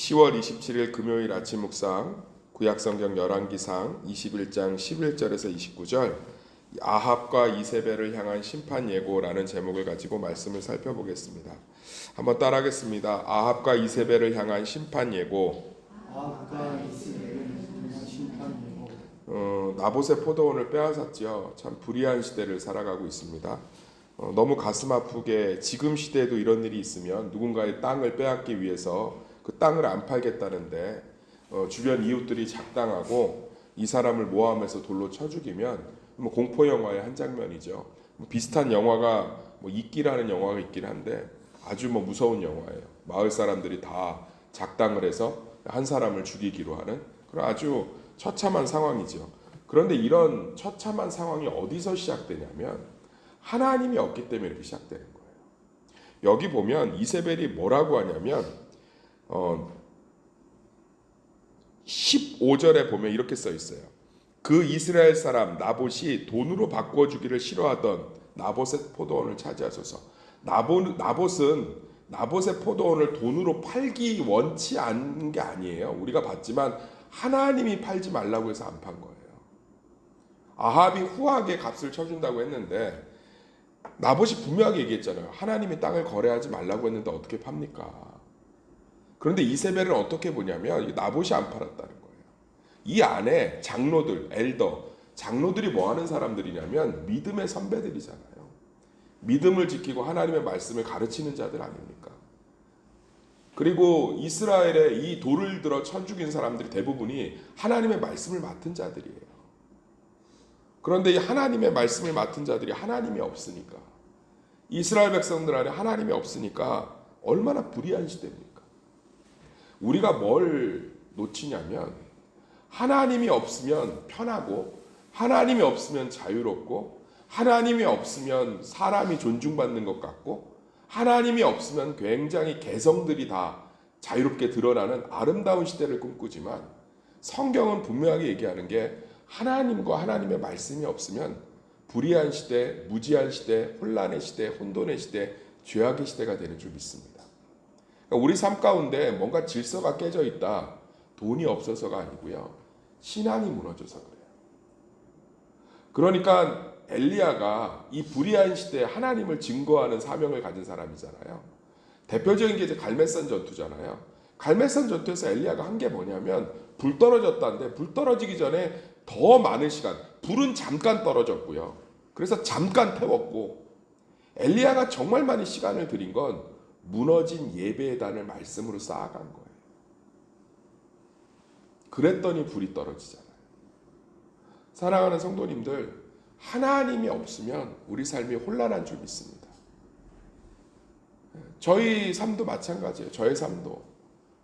10월 27일 금요일 아침 묵상 구약성경 열왕기상 21장 11절에서 29절 아합과 이세벨을 향한 심판 예고라는 제목을 가지고 말씀을 살펴보겠습니다. 한번 따라하겠습니다. 아합과 이세벨을 향한 심판 예고. 나봇의 포도원을 빼앗았지요. 참 불의한 시대를 살아가고 있습니다. 너무 가슴 아프게 지금 시대에도 이런 일이 있으면 누군가의 땅을 빼앗기 위해서 그 땅을 안 팔겠다는데 주변 이웃들이 작당하고 이 사람을 모함해서 돌로 쳐 죽이면 공포 영화의 한 장면이죠. 비슷한 영화가 이끼라는 영화가 있긴 한데 아주 무서운 영화예요. 마을 사람들이 다 작당을 해서 한 사람을 죽이기로 하는 그런 아주 처참한 상황이죠. 그런데 이런 처참한 상황이 어디서 시작되냐면 하나님이 없기 때문에 이렇게 시작되는 거예요. 여기 보면 이세벨이 뭐라고 하냐면 15절에 보면 이렇게 써 있어요. 그 이스라엘 사람 나봇이 돈으로 바꿔주기를 싫어하던 나봇의 포도원을 차지하소서. 나봇은 나봇의 포도원을 돈으로 팔기 원치 않는 게 아니에요. 우리가 봤지만 하나님이 팔지 말라고 해서 안 판 거예요. 아합이 후하게 값을 쳐준다고 했는데 나봇이 분명하게 얘기했잖아요. 하나님이 땅을 거래하지 말라고 했는데 어떻게 팝니까? 그런데 이세벨은 어떻게 보냐면 나봇이 안 팔았다는 거예요. 이 안에 장로들, 엘더, 장로들이 뭐 하는 사람들이냐면 믿음의 선배들이잖아요. 믿음을 지키고 하나님의 말씀을 가르치는 자들 아닙니까? 그리고 이스라엘에 이 돌을 들어 쳐 죽인 사람들이 대부분이 하나님의 말씀을 맡은 자들이에요. 그런데 이 하나님의 말씀을 맡은 자들이 하나님이 없으니까, 이스라엘 백성들 안에 하나님이 없으니까 얼마나 불의한 시대입니까? 우리가 뭘 놓치냐면 하나님이 없으면 편하고 하나님이 없으면 자유롭고 하나님이 없으면 사람이 존중받는 것 같고 하나님이 없으면 굉장히 개성들이 다 자유롭게 드러나는 아름다운 시대를 꿈꾸지만 성경은 분명하게 얘기하는 게 하나님과 하나님의 말씀이 없으면 불의한 시대, 무지한 시대, 혼란의 시대, 혼돈의 시대, 죄악의 시대가 되는 줄 믿습니다. 우리 삶 가운데 뭔가 질서가 깨져 있다. 돈이 없어서가 아니고요. 신앙이 무너져서 그래요. 그러니까 엘리야가 이 불의한 시대에 하나님을 증거하는 사명을 가진 사람이잖아요. 대표적인 게 이제 갈멜산 전투잖아요. 갈멜산 전투에서 엘리야가 한 게 뭐냐면 불 떨어졌다는데 불 떨어지기 전에 더 많은 시간, 불은 잠깐 떨어졌고요. 그래서 잠깐 태웠고 엘리야가 정말 많은 시간을 들인 건 무너진 예배의 단을 말씀으로 쌓아간 거예요. 그랬더니 불이 떨어지잖아요. 사랑하는 성도님들, 하나님이 없으면 우리 삶이 혼란한 줄 믿습니다. 저희 삶도 마찬가지예요. 저의 삶도.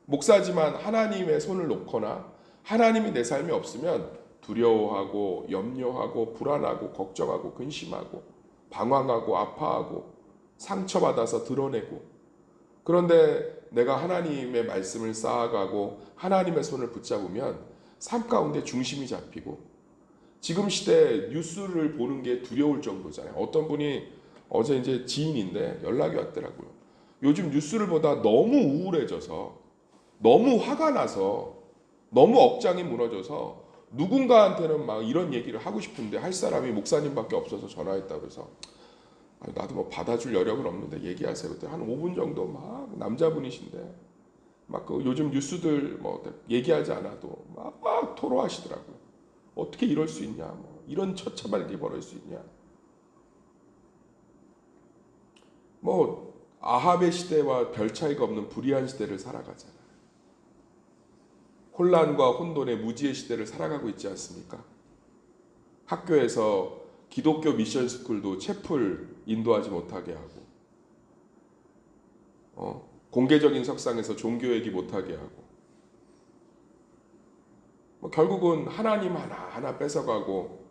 목사지만 하나님의 손을 놓거나 하나님이 내 삶에 없으면 두려워하고 염려하고 불안하고 걱정하고 근심하고 방황하고 아파하고 상처받아서 드러내고, 그런데 내가 하나님의 말씀을 쌓아가고 하나님의 손을 붙잡으면 삶 가운데 중심이 잡히고, 지금 시대 뉴스를 보는 게 두려울 정도잖아요. 어떤 분이 어제 이제 지인인데 연락이 왔더라고요. 요즘 뉴스를 보다 너무 우울해져서, 너무 화가 나서, 너무 억장이 무너져서 누군가한테는 막 이런 얘기를 하고 싶은데 할 사람이 목사님밖에 없어서 전화했다고 해서 나도 받아줄 여력은 없는데 얘기하세요. 그때 한 5분 정도 막 남자분이신데 막 그 요즘 뉴스들 얘기하지 않아도 막 토로하시더라고요. 어떻게 이럴 수 있냐, 이런 처참한 일이 벌어질 수 있냐. 아합의 시대와 별 차이가 없는 불의한 시대를 살아가잖아요. 혼란과 혼돈의 무지의 시대를 살아가고 있지 않습니까? 학교에서 기독교 미션 스쿨도 채플 인도하지 못하게 하고, 공개적인 석상에서 종교 얘기 못하게 하고, 결국은 하나님 하나하나 뺏어가고,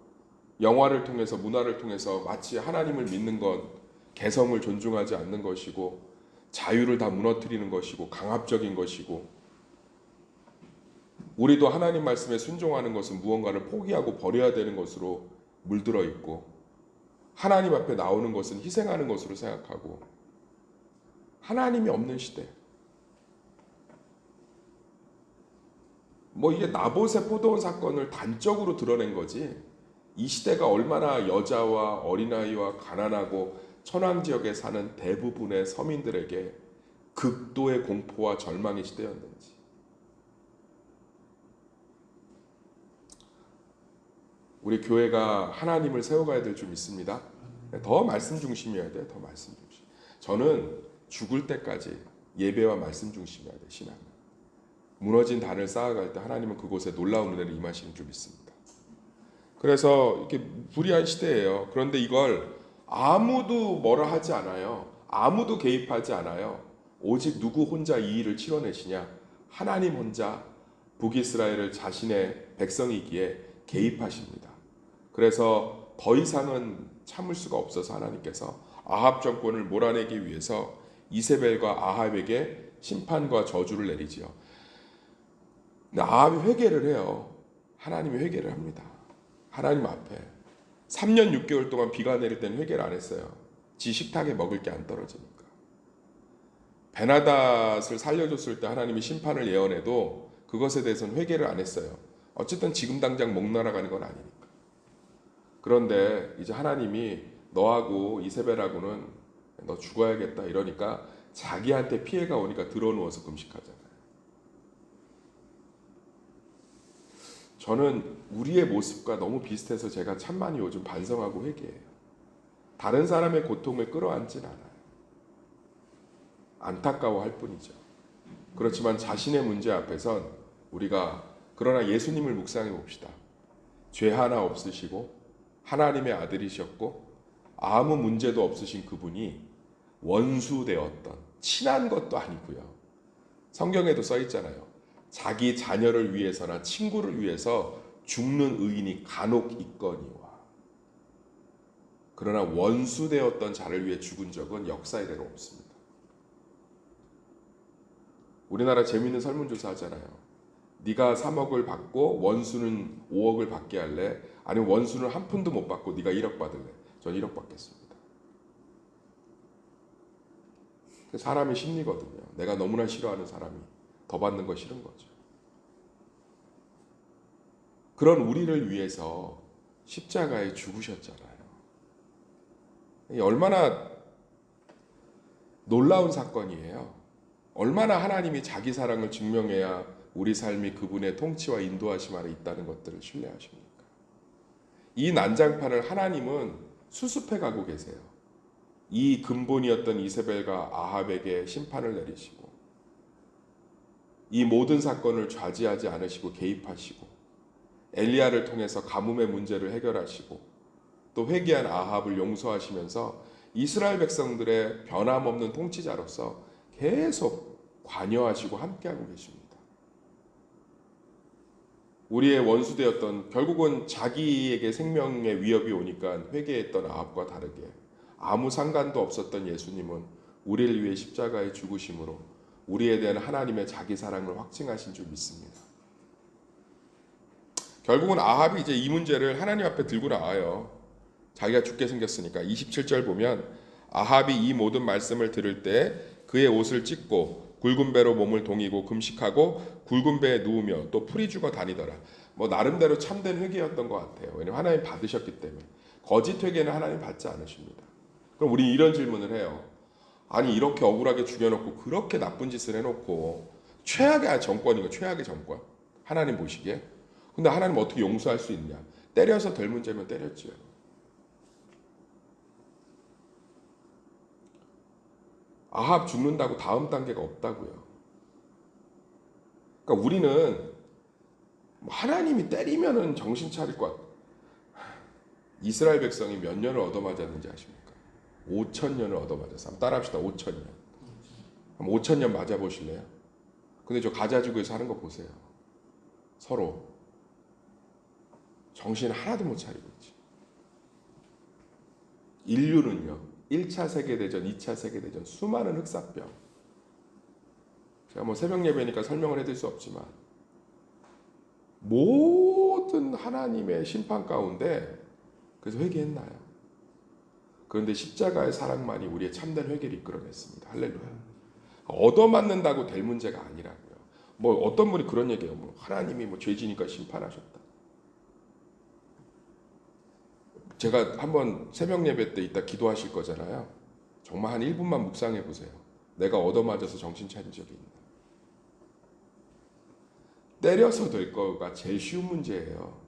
영화를 통해서 문화를 통해서 마치 하나님을 믿는 건 개성을 존중하지 않는 것이고 자유를 다 무너뜨리는 것이고 강압적인 것이고, 우리도 하나님 말씀에 순종하는 것은 무언가를 포기하고 버려야 되는 것으로 물들어 있고, 하나님 앞에 나오는 것은 희생하는 것으로 생각하고, 하나님이 없는 시대. 뭐 이게 나봇의 포도원 사건을 단적으로 드러낸 거지. 이 시대가 얼마나 여자와 어린아이와 가난하고 천황 지역에 사는 대부분의 서민들에게 극도의 공포와 절망의 시대였는지. 우리 교회가 하나님을 세워가야 될 줄 믿습니다. 더 말씀 중심이어야 돼요. 더 말씀 중심. 저는 죽을 때까지 예배와 말씀 중심이어야 돼. 신앙은. 무너진 단을 쌓아갈 때 하나님은 그곳에 놀라운 은혜를 임하시는 줄 믿습니다. 그래서 이렇게 불의한 시대예요. 그런데 이걸 아무도 뭐라 하지 않아요. 아무도 개입하지 않아요. 오직 누구 혼자 이 일을 치러내시냐? 하나님 혼자 북이스라엘을 자신의 백성이기에 개입하십니다. 그래서 더 이상은 참을 수가 없어서 하나님께서 아합 정권을 몰아내기 위해서 이세벨과 아합에게 심판과 저주를 내리지요. 근데 아합이 회개를 해요. 하나님이 회개를 합니다. 하나님 앞에 3년 6개월 동안 비가 내릴 때는 회개를 안 했어요. 지 식탁에 먹을 게 안 떨어지니까. 베나닷을 살려줬을 때 하나님이 심판을 예언해도 그것에 대해서는 회개를 안 했어요. 어쨌든 지금 당장 목 날아가는 건 아니니까. 그런데 이제 하나님이 너하고 이세벨하고는 너 죽어야겠다 이러니까 자기한테 피해가 오니까 들어누워서 금식하잖아요. 저는 우리의 모습과 너무 비슷해서 제가 참 많이 요즘 반성하고 회개해요. 다른 사람의 고통을 끌어안진 않아요. 안타까워할 뿐이죠. 그렇지만 자신의 문제 앞에선 우리가 그러나 예수님을 묵상해 봅시다. 죄 하나 없으시고 하나님의 아들이셨고 아무 문제도 없으신 그분이 원수 되었던 친한 것도 아니고요. 성경에도 써 있잖아요. 자기 자녀를 위해서나 친구를 위해서 죽는 의인이 간혹 있거니와. 그러나 원수 되었던 자를 위해 죽은 적은 역사 이래로 없습니다. 우리나라 재미있는 설문조사 하잖아요. 네가 3억을 받고 원수는 5억을 받게 할래? 아니면 원수는 한 푼도 못 받고 네가 1억 받을래? 전 1억 받겠습니다. 사람의 심리거든요. 내가 너무나 싫어하는 사람이 더 받는 거 싫은 거죠. 그런 우리를 위해서 십자가에 죽으셨잖아요. 얼마나 놀라운 사건이에요. 얼마나 하나님이 자기 사랑을 증명해야 우리 삶이 그분의 통치와 인도하심 아래 있다는 것들을 신뢰하십니까? 이 난장판을 하나님은 수습해 가고 계세요. 이 근본이었던 이세벨과 아합에게 심판을 내리시고 이 모든 사건을 좌지하지 않으시고 개입하시고 엘리야를 통해서 가뭄의 문제를 해결하시고 또 회개한 아합을 용서하시면서 이스라엘 백성들의 변함없는 통치자로서 계속 관여하시고 함께하고 계십니다. 우리의 원수되었던 결국은 자기에게 생명의 위협이 오니까 회개했던 아합과 다르게 아무 상관도 없었던 예수님은 우리를 위해 십자가에 죽으심으로 우리에 대한 하나님의 자기 사랑을 확증하신 줄 믿습니다. 결국은 아합이 이제 이 문제를 하나님 앞에 들고 나와요. 자기가 죽게 생겼으니까. 27절 보면 아합이 이 모든 말씀을 들을 때 그의 옷을 찢고 굵은 배로 몸을 동이고 금식하고 굵은 배에 누우며 또 풀이 죽어 다니더라. 뭐 나름대로 참된 회개였던 것 같아요. 왜냐하면 하나님 받으셨기 때문에. 거짓 회개는 하나님 받지 않으십니다. 그럼 우리 이런 질문을 해요. 아니 이렇게 억울하게 죽여놓고 그렇게 나쁜 짓을 해놓고 최악의 정권이고 최악의 정권 하나님 보시기에 근데 하나님 어떻게 용서할 수 있냐? 때려서 될 문제면 때렸지요. 아합 죽는다고 다음 단계가 없다고요. 그러니까 우리는 하나님이 때리면은 정신 차릴 것 같아요. 이스라엘 백성이 몇 년을 얻어맞았는지 아십니까? 5,000년을 얻어맞았어요. 한번 따라합시다. 5,000년. 한번 5,000년 맞아보실래요? 근데 저 가자지구에서 하는 거 보세요. 서로 정신 하나도 못 차리고 있지. 인류는요. 1차 세계대전, 2차 세계대전 수많은 흑사병. 제가 뭐 새벽 예배니까 설명을 해드릴 수 없지만 모든 하나님의 심판 가운데 그래서 회개했나요? 그런데 십자가의 사랑만이 우리의 참된 회개를 이끌어냈습니다. 할렐루야. 얻어맞는다고 될 문제가 아니라고요. 뭐 어떤 분이 그런 얘기해요. 뭐 하나님이 뭐 죄지니까 심판하셨다. 제가 한번 새벽 예배 때 이따 기도하실 거잖아요. 정말 한 1분만 묵상해 보세요. 내가 얻어맞아서 정신 차린 적이 있나? 때려서 될 거가 제일 쉬운 문제예요.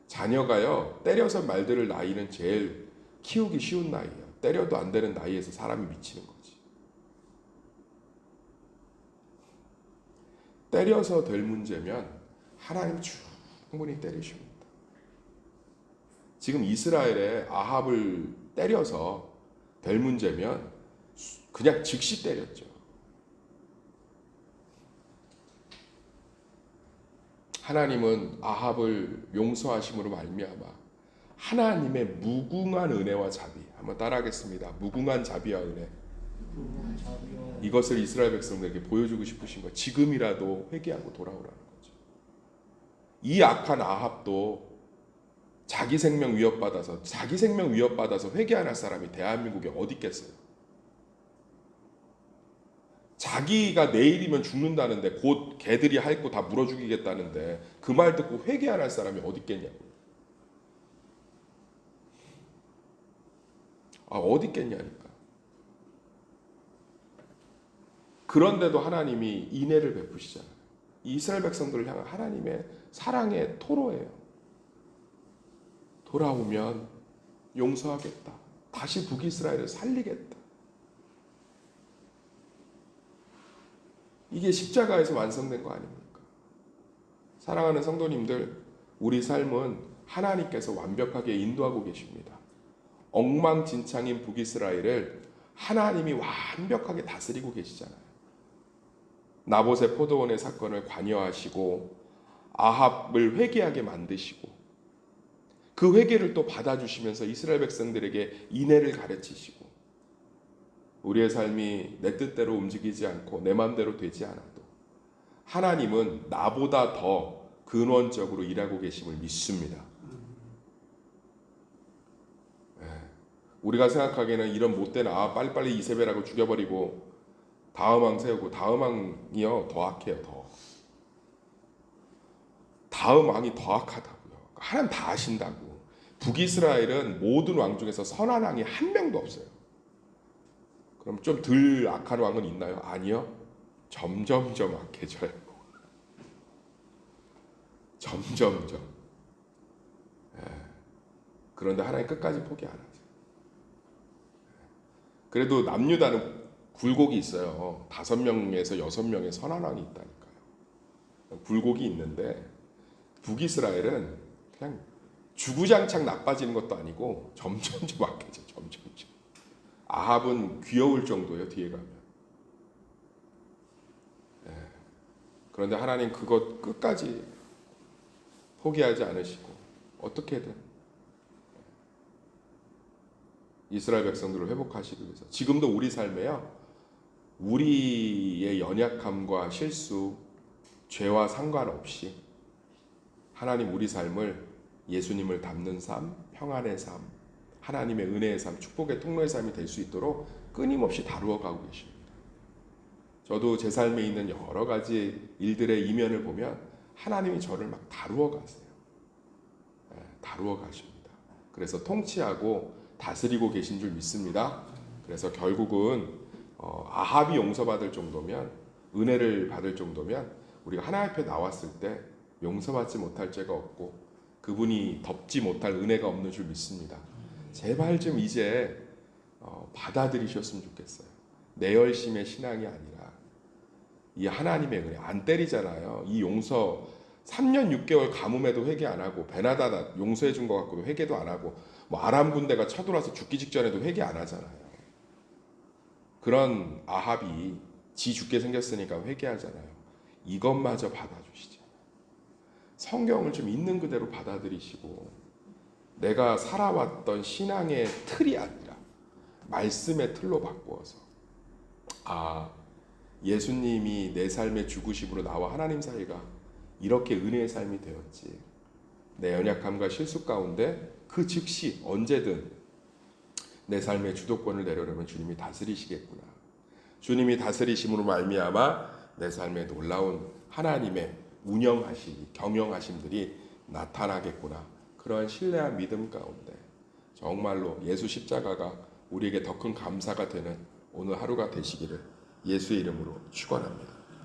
자녀가요, 때려서 말들을 나이는 제일 키우기 쉬운 나이예요. 때려도 안 되는 나이에서 사람이 미치는 거지. 때려서 될 문제면 하나님 충분히 때리십니다. 지금 이스라엘의 아합을 때려서 될 문제면 그냥 즉시 때렸죠. 하나님은 아합을 용서하심으로 말미암아 하나님의 무궁한 은혜와 자비, 한번 따라하겠습니다. 무궁한 자비와 은혜. 이것을 이스라엘 백성들에게 보여주고 싶으신 거예요. 지금이라도 회개하고 돌아오라는 거죠. 이 악한 아합도 자기 생명 위협받아서 회개 안 할 사람이 대한민국에 어디 있겠어요? 자기가 내일이면 죽는다는데 곧 개들이 핥고 다 물어 죽이겠다는데 그 말 듣고 회개 안 할 사람이 어디 있겠냐고. 어디 있겠냐니까. 그런데도 하나님이 인애를 베푸시잖아요. 이스라엘 백성들을 향한 하나님의 사랑의 토로예요. 돌아오면 용서하겠다. 다시 북이스라엘을 살리겠다. 이게 십자가에서 완성된 거 아닙니까? 사랑하는 성도님들, 우리 삶은 하나님께서 완벽하게 인도하고 계십니다. 엉망진창인 북이스라엘을 하나님이 완벽하게 다스리고 계시잖아요. 나봇의 포도원의 사건을 관여하시고 아합을 회개하게 만드시고 그 회개를 또 받아주시면서 이스라엘 백성들에게 인애를 가르치시고 우리의 삶이 내 뜻대로 움직이지 않고 내 마음대로 되지 않아도 하나님은 나보다 더 근원적으로 일하고 계심을 믿습니다. 우리가 생각하기에는 이런 못된 빨리빨리 이세벨하고 죽여버리고 다음 왕 세우고 다음 왕이요 더 악해요. 다음 왕이 더 악하다고요. 하나님 다 아신다고. 북이스라엘은 모든 왕 중에서 선한 왕이 한 명도 없어요. 그럼 좀 덜 악한 왕은 있나요? 아니요. 점점점 악해져요. 점점점. 그런데 하나님 끝까지 포기 안 하세요. 그래도 남유다는 굴곡이 있어요. 5명에서 6명의 선한 왕이 있다니까요. 굴곡이 있는데 북이스라엘은 그냥 주구장창 나빠지는 것도 아니고 점점점 악해져. 점점점. 아합은 귀여울 정도예요. 뒤에 가면. 그런데 하나님 그것 끝까지 포기하지 않으시고 어떻게든 이스라엘 백성들을 회복하시기 위해서 지금도 우리 삶에요. 우리의 연약함과 실수, 죄와 상관없이 하나님 우리 삶을 예수님을 닮는 삶, 평안의 삶, 하나님의 은혜의 삶, 축복의 통로의 삶이 될 수 있도록 끊임없이 다루어 가고 계십니다. 저도 제 삶에 있는 여러 가지 일들의 이면을 보면 하나님이 저를 막 다루어 가세요. 다루어 가십니다. 그래서 통치하고 다스리고 계신 줄 믿습니다. 그래서 결국은 아합이 용서받을 정도면, 은혜를 받을 정도면 우리가 하나님 앞에 나왔을 때 용서받지 못할 죄가 없고 그분이 덮지 못할 은혜가 없는 줄 믿습니다. 제발 좀 이제 받아들이셨으면 좋겠어요. 내 열심의 신앙이 아니라 이 하나님의 은혜. 안 때리잖아요. 이 용서 3년 6개월 가뭄에도 회개 안 하고 베나다다 용서해 준 것 같고도 회개도 안 하고 뭐 아람 군대가 쳐들어와서 죽기 직전에도 회개 안 하잖아요. 그런 아합이 지 죽게 생겼으니까 회개하잖아요. 이것마저 받아주시죠. 성경을 좀 있는 그대로 받아들이시고 내가 살아왔던 신앙의 틀이 아니라 말씀의 틀로 바꾸어서 예수님이 내 삶의 죽으심으로 나와 하나님 사이가 이렇게 은혜의 삶이 되었지. 내 연약함과 실수 가운데 그 즉시 언제든 내 삶의 주도권을 내려놓으면 주님이 다스리시겠구나. 주님이 다스리심으로 말미암아 내 삶에 놀라운 하나님의 운영하심이 경영하심들이 나타나겠구나. 그런 신뢰한 믿음 가운데 정말로 예수 십자가가 우리에게 더 큰 감사가 되는 오늘 하루가 되시기를 예수의 이름으로 축원합니다.